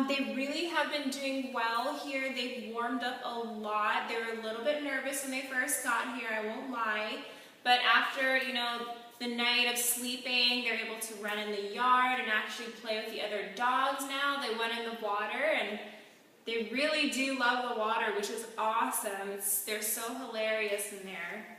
They really have been doing well here. They've warmed up a lot. They were a little bit nervous when they first got here, I won't lie. But after, the night of sleeping, they're able to run in the yard and actually play with the other dogs now. They went in the water and they really do love the water, which is awesome. They're so hilarious in there.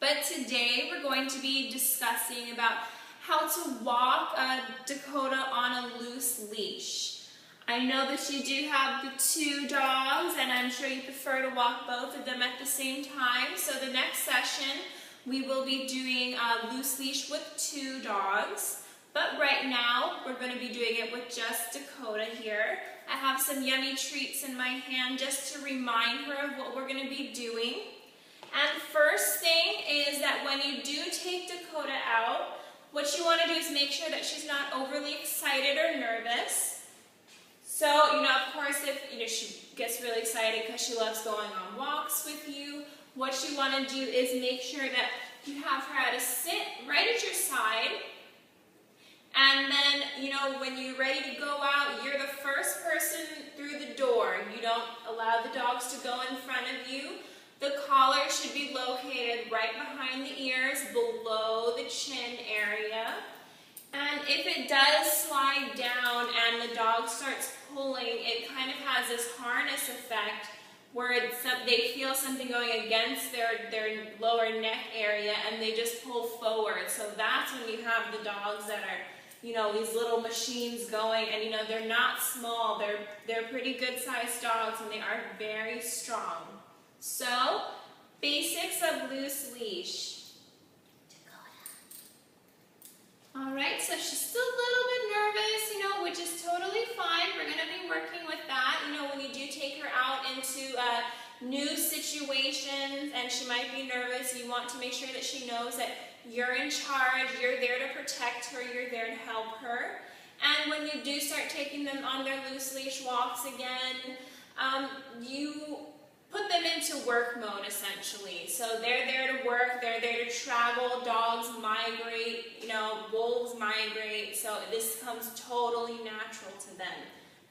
But today we're going to be discussing about how to walk Dakota on a loose leash. I know that you do have the two dogs, and I'm sure you prefer to walk both of them at the same time. So the next session, we will be doing a loose leash with two dogs. But right now, we're going to be doing it with just Dakota here. I have some yummy treats in my hand just to remind her of what we're going to be doing. And first thing is that when you do take Dakota out, what you want to do is make sure that she's not overly excited or nervous. So, of course, if she gets really excited because she loves going on walks with you, what you want to do is make sure that you have her at a sit right at your side. And then, when you're ready to go out, you're the first person through the door. You don't allow the dogs to go in front of you. The collar should be located right behind the ears, below the chin area. And if it does slide down and the dog starts pulling, it kind of has this harness effect where they feel something going against their lower neck area and they just pull forward. So that's when you have the dogs that are, these little machines going, and they're not small. They're pretty good sized dogs and they are very strong. So, basics of loose leash. Alright, so she's still a little bit nervous, which is totally fine. We're going to be working with that. When you do take her out into new situations and she might be nervous, you want to make sure that she knows that you're in charge, you're there to protect her, you're there to help her. And when you do start taking them on their loose leash walks again, you put them into work mode essentially. So they're there to work, they're there to travel, dogs migrate, wolves migrate, so this comes totally natural to them.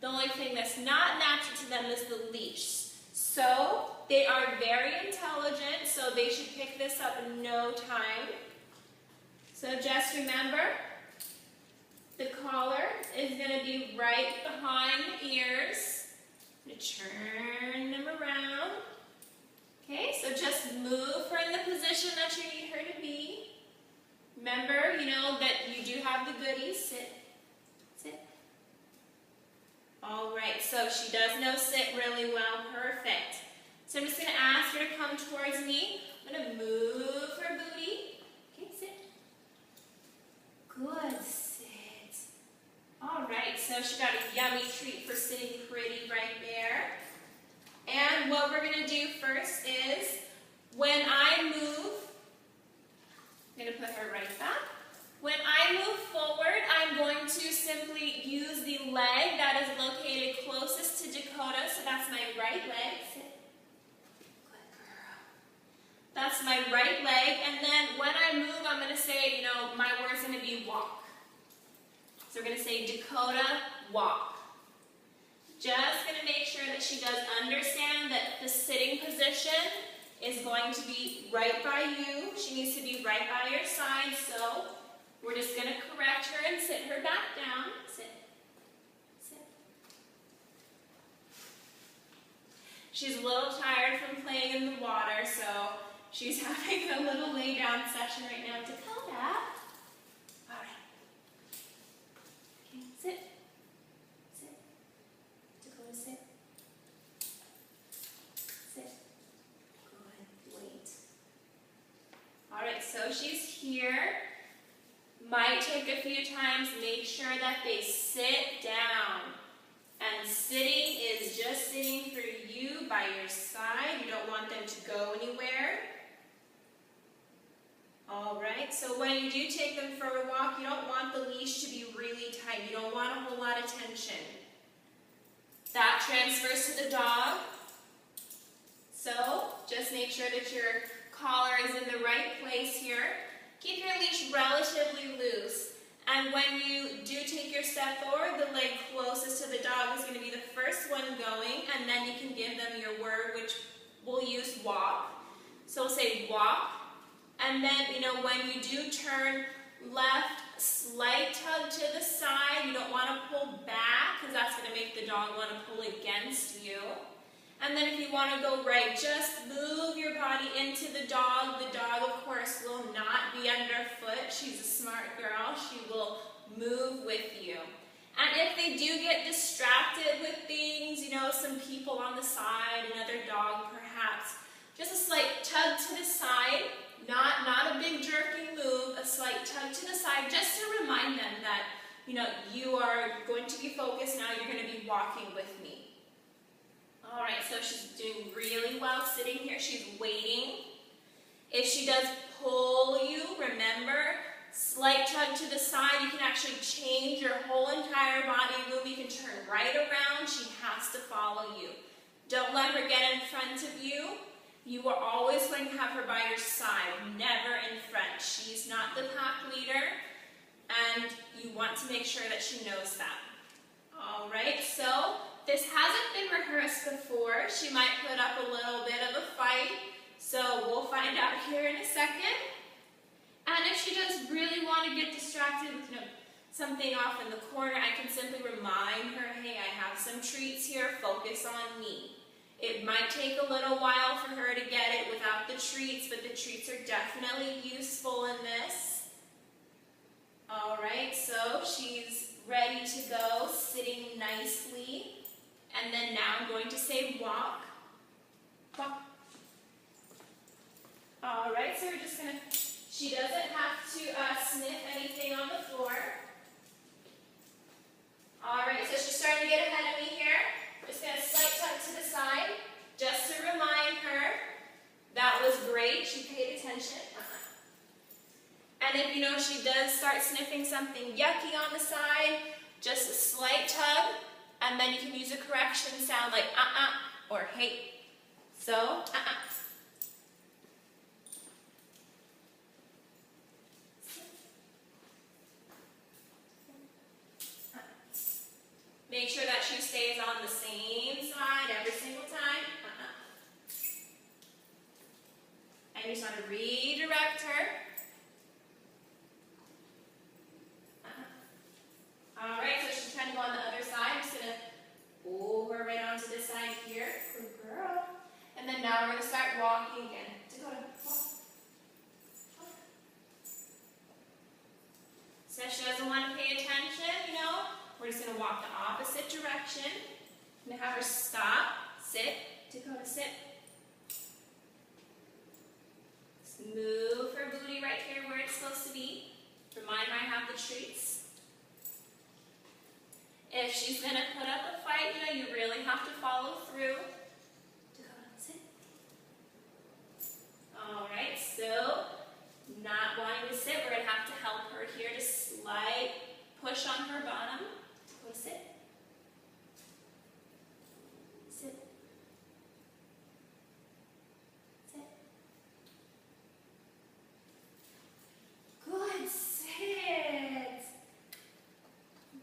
The only thing that's not natural to them is the leash. So they are very intelligent, so they should pick this up in no time. So just remember, the collar is going to be right behind the ears. I'm going to turn them around. Okay, so just move her in the position that you need her to be. Remember, that you do have the goodies. Sit. Sit. All right, so she does know sit really well. Perfect. So I'm just going to ask her to come towards me. I'm going to move her booty. Okay, sit. Good. Sit. All right, so she got a yummy treat for sitting pretty right there. And what we're going to do first is, when I move, I'm going to put her right back. When I move forward, I'm going to simply use the leg that is located closest to Dakota. So that's my right leg. Sit. Good girl. That's my right leg. And then when I move, I'm going to say, my word's going to be walk. So we're going to say Dakota, walk. Just going to make sure that she does understand that the sitting position is going to be right by you. She needs to be right by your side, so we're just going to correct her and sit her back down. Sit. Sit. She's a little tired from playing in the water, so she's having a little lay down session right now. Dakota. All right. Okay, sit. Sit. Sit. Good. Wait. Alright, so she's here. Might take a few times. Make sure that they sit down. And sitting is just sitting for you by your side. You don't want them to go anywhere. Alright, so when you do take them for a walk, you don't want the leash to be really tight. You don't want a whole lot of tension. That transfers to the dog. So just make sure that your collar is in the right place here. Keep your leash relatively loose. And when you do take your step forward, the leg closest to the dog is going to be the first one going, and then you can give them your word, which we'll use walk. So we'll say walk, and then, when you do turn left, slight tug to the side. You don't want to pull back because that's going to make the dog want to pull against you. And then if you want to go right, just move your body into the dog. The dog, of course, will not be underfoot. She's a smart girl. She will move with you. And if they do get distracted with things, some people on the side, another dog perhaps, just a slight tug to the side, not a big jerking move, a slight tug to the side, just to remind them that, you are going to be focused now, you're going to be walking with me. All right, so she's doing really well sitting here. She's waiting. If she does pull you, remember, slight tug to the side. You can actually change your whole entire body move. You can turn right around. She has to follow you. Don't let her get in front of you. You are always going to have her by your side, never in front. She's not the pack leader, and you want to make sure that she knows that. All right, so this hasn't been rehearsed before. She might put up a little bit of a fight, so we'll find out here in a second. And if she does really want to get distracted with something off in the corner, I can simply remind her, hey, I have some treats here, focus on me. It might take a little while for her to get it without the treats, but the treats are definitely useful in this. All right, so she's ready to go, sitting nicely. And then now I'm going to say walk. Walk. All right, so we're just going to, she doesn't have to sniff anything on the floor. All right, so she's starting to get ahead of me here. Just going to slight tug to the side, just to remind her that was great. She paid attention. And if she does start sniffing something yucky on the side, just a slight tug, and then you can use a correction sound like or hey. So Make sure that she stays on the same side every single time. And you just want to redirect her. All right, so she's trying to go on the other side. I'm just going to pull her right onto this side here. Good girl. And then now we're going to start walking again. Dakota, walk. So if she doesn't want to pay attention, we're just going to walk the opposite direction. I'm going to have her stop, sit, Dakota, sit. Just move her booty right here where it's supposed to be. Remind her I have the treats. If she's going to put up a fight, you really have to follow through. Dakota, sit. All right, so not wanting to sit, we're going to have to help her here to slight push on her bottom. Go sit. Sit. Sit. Good sit.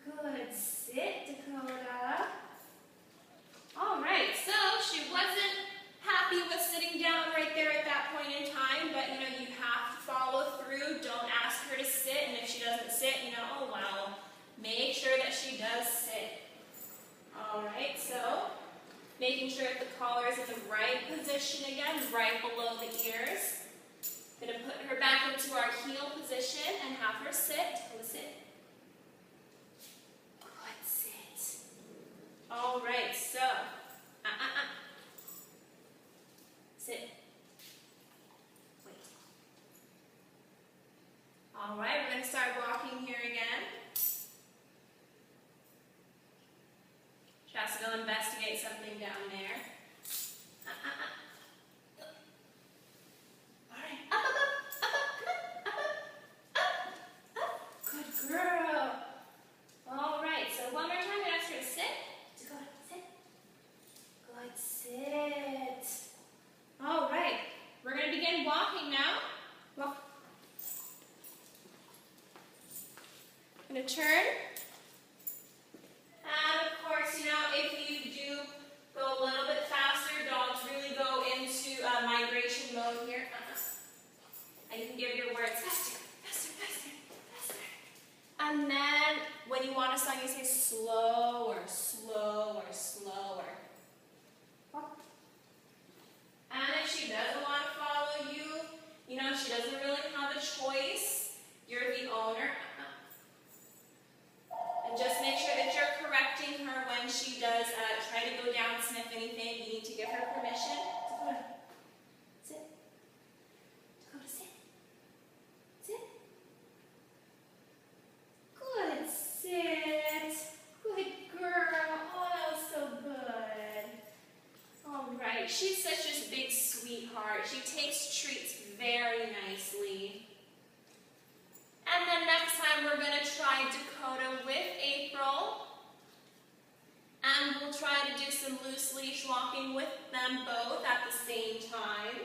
Good sit, Dakota. All right, so she wasn't happy with sitting down right there at that point in time, but you have to follow through. Don't ask her to sit, and if she doesn't sit, oh well. Make sure that she does sit. All right, so making sure that the collar is in the right position again, right below the ears. Going to put her back into our heel position and have her sit. Go sit. Good sit. All right, so sit. Wait. All right, we're going to start walking here again. She has to go investigate something down there. All right, up, come on, up. Good girl. All right, so one more time, I'm going to ask her to sit. Dakota, sit. Good sit. All right, we're going to begin walking now. Walk. turn. And of course, you know, if you do go a little bit faster, dogs really go into migration mode here. And you can give your words faster, faster, faster, faster. And then when you want a song, you say slower, slower, slower. And if she doesn't want to follow you, you know, she doesn't really have a choice. You're the owner. And just make sure that you're correcting her when she does try to go down and sniff anything. You need to give her permission. Dakota, sit. Dakota, sit. Sit. Good, sit. Good girl. Oh, that was so good. All right, she's such a big sweetheart. She takes treats very nicely. And then next time we're going to try Dakota with April. And we'll try to do some loose leash walking with them both at the same time.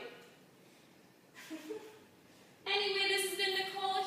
Anyway, this has been Nicole